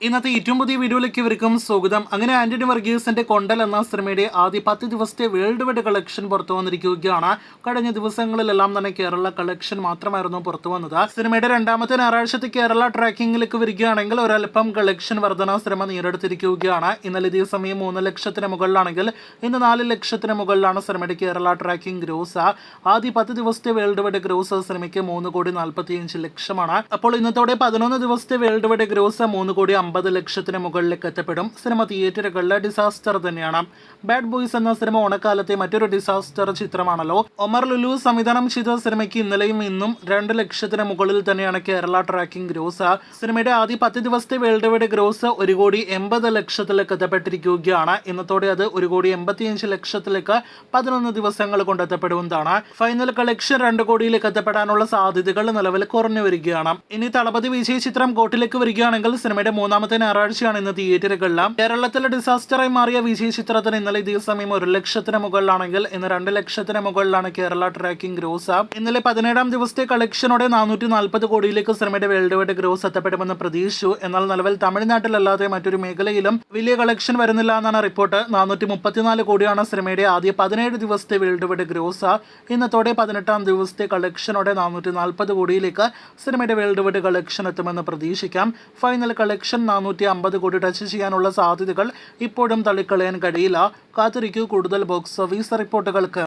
ഇന്നത്തെ ഏറ്റവും പുതിയ വീഡിയോയിലേക്ക് ഇവർക്കും സ്വാഗതം. അങ്ങനെ ആന്റണി വർഗീസിന്റെ കൊണ്ടൽ എന്ന സിനിമയുടെ ആദ്യ 10 ദിവസത്തെ വേൾഡ് വൈഡ് കളക്ഷൻ പുറത്തു വന്നിരിക്കുകയാണ്. കഴിഞ്ഞ ദിവസങ്ങളിലെല്ലാം തന്നെ കേരള കളക്ഷൻ മാത്രമായിരുന്നു പുറത്തു വന്നത്. സിനിമയുടെ രണ്ടാമത്തെ ഞായറാഴ്ചത്തെ കേരള ട്രാക്കിംഗിലേക്ക് വരികയാണെങ്കിൽ ഒരൽപ്പം കളക്ഷൻ വർധന സിനിമ നേരിടുത്തിരിക്കുകയാണ്. ഇന്നലെ ഇതേ സമയം 3 ലക്ഷത്തിന് മുകളിലാണെങ്കിൽ ഇന്ന് 4 ലക്ഷത്തിന് മുകളിലാണ് സിനിമയുടെ കേരള ട്രാക്കിംഗ് ഗ്രോസ്. ആദ്യ 10 ദിവസത്തെ വേൾഡ് വൈഡ് ഗ്രോസ് സിനിമയ്ക്ക് 3,45,00,000 അപ്പോൾ ഇന്നത്തോടെ 11 ദിവസത്തെ വേൾഡ് വൈഡ് ഗ്രോസ് 3,50,00,000 ലക്ഷത്തിന് മുകളിലേക്ക് എത്തപ്പെടും. സിനിമ തിയേറ്ററുകളിലെ ഡിസാസ്റ്റർ തന്നെയാണ്. ബാഡ് ബോയ്സ് എന്ന സിനിമ ഓണക്കാലത്തെ മറ്റൊരു ഡിസാസ്റ്റർ ചിത്രമാണല്ലോ. ഒമർ ലുലു സംവിധാനം ചെയ്ത സിനിമയ്ക്ക് ഇന്നലെയും ഇന്നും 2 ലക്ഷത്തിന് മുകളിൽ തന്നെയാണ് കേരള ട്രാക്കിംഗ് ഗ്രോസ്. സിനിമയുടെ ആദ്യ 10 ദിവസത്തെ വേൾഡ് വൈഡ് ഗ്രോസ് 1,80,00,000 എത്തപ്പെട്ടിരിക്കുകയാണ്. ഇന്നത്തോടെ അത് 1,85,00,000 11 ദിവസങ്ങൾ കൊണ്ട് എത്തപ്പെടുന്നതാണ്. ഫൈനൽ കളക്ഷൻ 2 കോടിയിലേക്ക് എത്തപ്പെടാനുള്ള സാധ്യതകൾ നിലവിൽ കുറഞ്ഞു വരികയാണ്. ഇനി തളപതി വിജയ് ചിത്രം കോട്ടിലേക്ക് വരികയാണെങ്കിൽ സിനിമയുടെ മൂന്നാമത്തെ ഞായറാഴ്ചയാണ് ഇന്ന് തിയേറ്ററുകളിൽ. കേരളത്തിലെ ഡിസാസ്റ്ററായി മാറിയ വിജയ് ചിത്രത്തിന് ഇന്നലെ ഇതേ സമയം 1 ലക്ഷത്തിന് മുകളിലാണെങ്കിൽ ഇന്ന് 2 ലക്ഷത്തിന് മുകളിലാണ് കേരള ട്രാക്കിംഗ് ഗ്രോസ്. ഇന്നലെ 17-ാം ദിവസത്തെ കളക്ഷനോടെ 440 കോടിയിലേക്ക് സിനിമയുടെ വേൾഡ് വൈഡ് ഗ്രോസ് എത്തപ്പെടുമെന്ന് പ്രതീക്ഷിച്ചു. എന്നാൽ നിലവിൽ തമിഴ്നാട്ടിലല്ലാതെ മറ്റൊരു മേഖലയിലും വലിയ കളക്ഷൻ വരുന്നില്ല എന്നാണ് റിപ്പോർട്ട്. 434 കോടിയാണ് സിനിമയുടെ ആദ്യ 17 ദിവസത്തെ വേൾഡ് വൈഡ് ഗ്രോസ്. ഇന്നത്തോടെ 18-ാം ദിവസത്തെ കളക്ഷനോടെ 440 കോടിയിലേക്ക് സിനിമയുടെ വേൾഡ് വൈഡ് കളക്ഷൻ എത്തുമെന്ന് പ്രതീക്ഷിക്കാം. ഫൈനൽ കളക്ഷൻ 450 കോടി ടച്ച് ചെയ്യാനുള്ള സാധ്യതകൾ ഇപ്പോഴും തള്ളിക്കളയാൻ കഴിയില്ല. കാത്തിരിക്കൂ കൂടുതൽ ബോക്സ് ഓഫീസ് റിപ്പോർട്ടുകൾക്ക്.